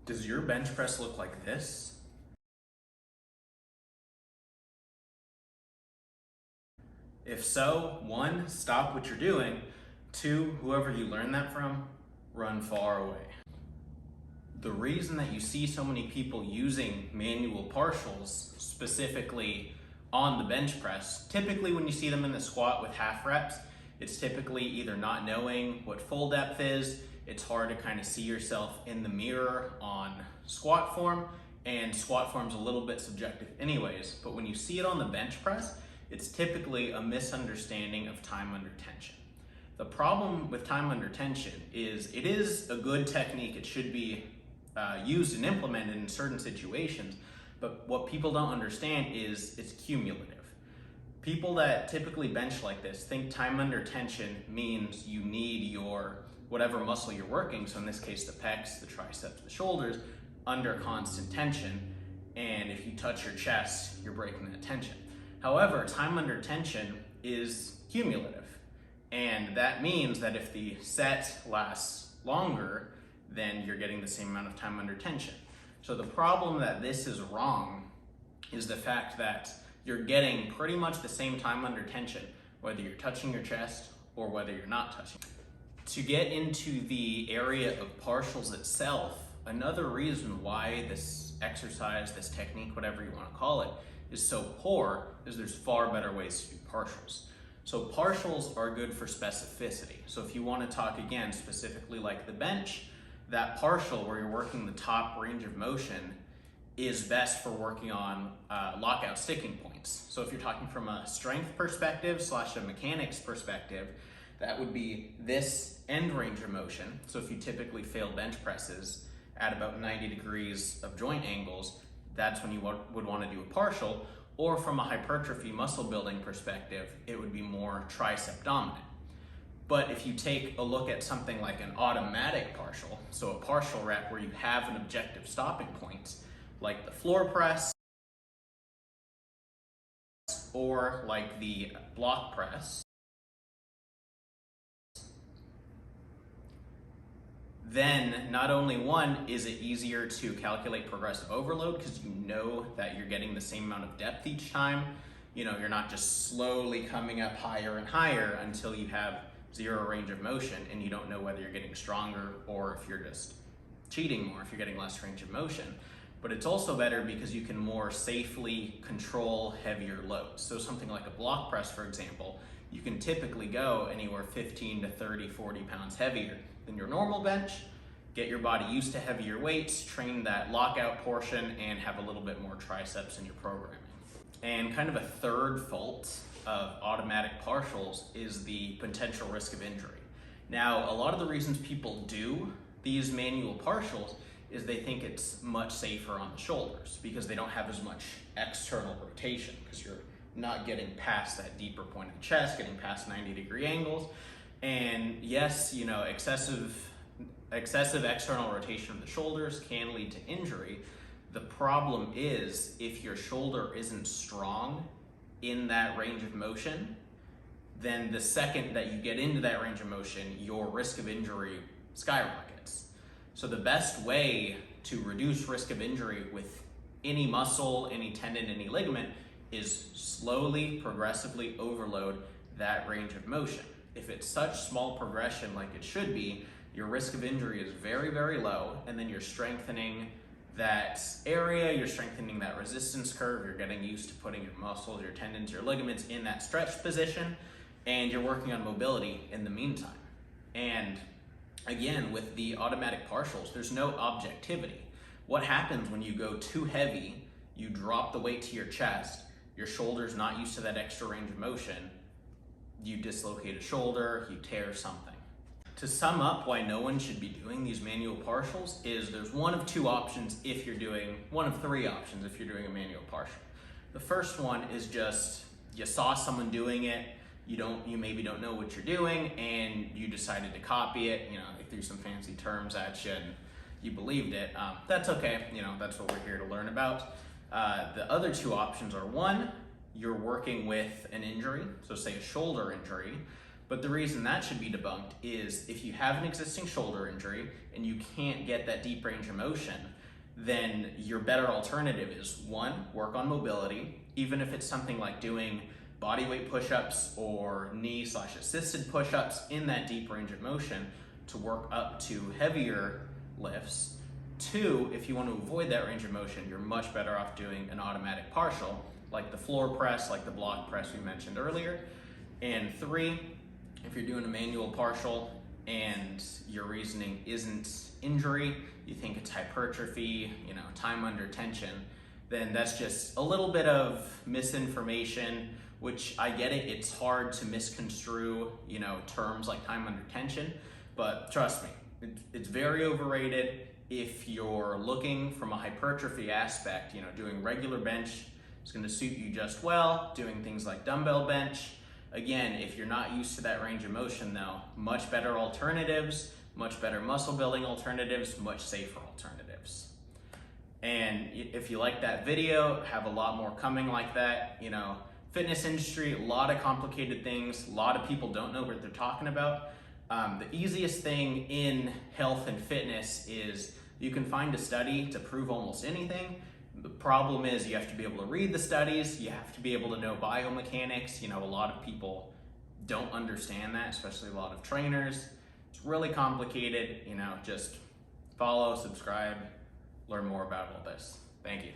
Does your bench press look like this? If so, one, stop what you're doing. Two, whoever you learned that from, run far away. The reason that you see so many people using manual partials, specifically on the bench press, typically when you see them in the squat with half reps, it's typically either not knowing what full depth is, it's hard to kind of see yourself in the mirror on squat form, and squat form's a little bit subjective anyways, but when you see it on the bench press, it's typically a misunderstanding of time under tension. The problem with time under tension is it is a good technique. It should be used and implemented in certain situations, but what people don't understand is it's cumulative. People that typically bench like this think time under tension means you need your whatever muscle you're working, so in this case the pecs, the triceps, the shoulders, under constant tension, and if you touch your chest, you're breaking that tension. However, time under tension is cumulative, and that means that if the set lasts longer, then you're getting the same amount of time under tension. So the problem that this is wrong is the fact that you're getting pretty much the same time under tension, whether you're touching your chest or whether you're not touching. To get into the area of partials itself, another reason why this exercise, this technique, whatever you want to call it, is so poor is there's far better ways to do partials. So partials are good for specificity. So if you want to talk again specifically like the bench, that partial where you're working the top range of motion is best for working on lockout sticking points. So if you're talking from a strength perspective / a mechanics perspective, that would be this end range of motion. So if you typically fail bench presses at about 90 degrees of joint angles, that's when you would want to do a partial. Or from a hypertrophy muscle building perspective, it would be more tricep dominant. But if you take a look at something like an automatic partial, so a partial rep where you have an objective stopping point, like the floor press or like the block press, then not only one, is it easier to calculate progressive overload because you know that you're getting the same amount of depth each time. You know, you're not just slowly coming up higher and higher until you have zero range of motion and you don't know whether you're getting stronger or if you're just cheating more, if you're getting less range of motion. But it's also better because you can more safely control heavier loads. So something like a block press, for example, you can typically go anywhere 15 to 30, 40 pounds heavier than your normal bench, get your body used to heavier weights, train that lockout portion, and have a little bit more triceps in your programming. And kind of a third fault of automatic partials is the potential risk of injury. Now, a lot of the reasons people do these manual partials is they think it's much safer on the shoulders because they don't have as much external rotation because you're not getting past that deeper point of the chest, getting past 90-degree angles. And yes, you know, excessive external rotation of the shoulders can lead to injury. The problem is if your shoulder isn't strong in that range of motion, then the second that you get into that range of motion, your risk of injury skyrockets. So the best way to reduce risk of injury with any muscle, any tendon, any ligament is slowly, progressively overload that range of motion. If it's such small progression like it should be, your risk of injury is very, very low, and then you're strengthening that area, you're strengthening that resistance curve, you're getting used to putting your muscles, your tendons, your ligaments in that stretch position, and you're working on mobility in the meantime. And again, with the automatic partials, there's no objectivity. What happens when you go too heavy, you drop the weight to your chest, your shoulder's not used to that extra range of motion, you dislocate a shoulder, you tear something. To sum up why no one should be doing these manual partials is there's one of three options if you're doing a manual partial. The first one is just you saw someone doing it, you maybe don't know what you're doing, and you decided to copy it. You know, they threw some fancy terms at you and you believed it. That's okay, you know, that's what we're here to learn about. The other two options are one, you're working with an injury, so say a shoulder injury, but the reason that should be debunked is if you have an existing shoulder injury and you can't get that deep range of motion, then your better alternative is one, work on mobility, even if it's something like doing bodyweight push-ups or knee/assisted push-ups in that deep range of motion to work up to heavier lifts. Two, if you want to avoid that range of motion, you're much better off doing an automatic partial, like the floor press, like the block press we mentioned earlier. And three, if you're doing a manual partial and your reasoning isn't injury, you think it's hypertrophy, time under tension, then that's just a little bit of misinformation, which I get it, it's hard to misconstrue, terms like time under tension, but trust me, it's very overrated. If you're looking from a hypertrophy aspect, doing regular bench is going to suit you just well. Doing things like dumbbell bench, again, if you're not used to that range of motion though, much better alternatives, much better muscle building alternatives, much safer alternatives. And if you like that video, have a lot more coming like that. Fitness industry, a lot of complicated things, a lot of people don't know what they're talking about. The easiest thing in health and fitness is you can find a study to prove almost anything. The problem is you have to be able to read the studies, you have to be able to know biomechanics. A lot of people don't understand that, especially a lot of trainers. It's really complicated, just follow, subscribe, learn more about all this. Thank you.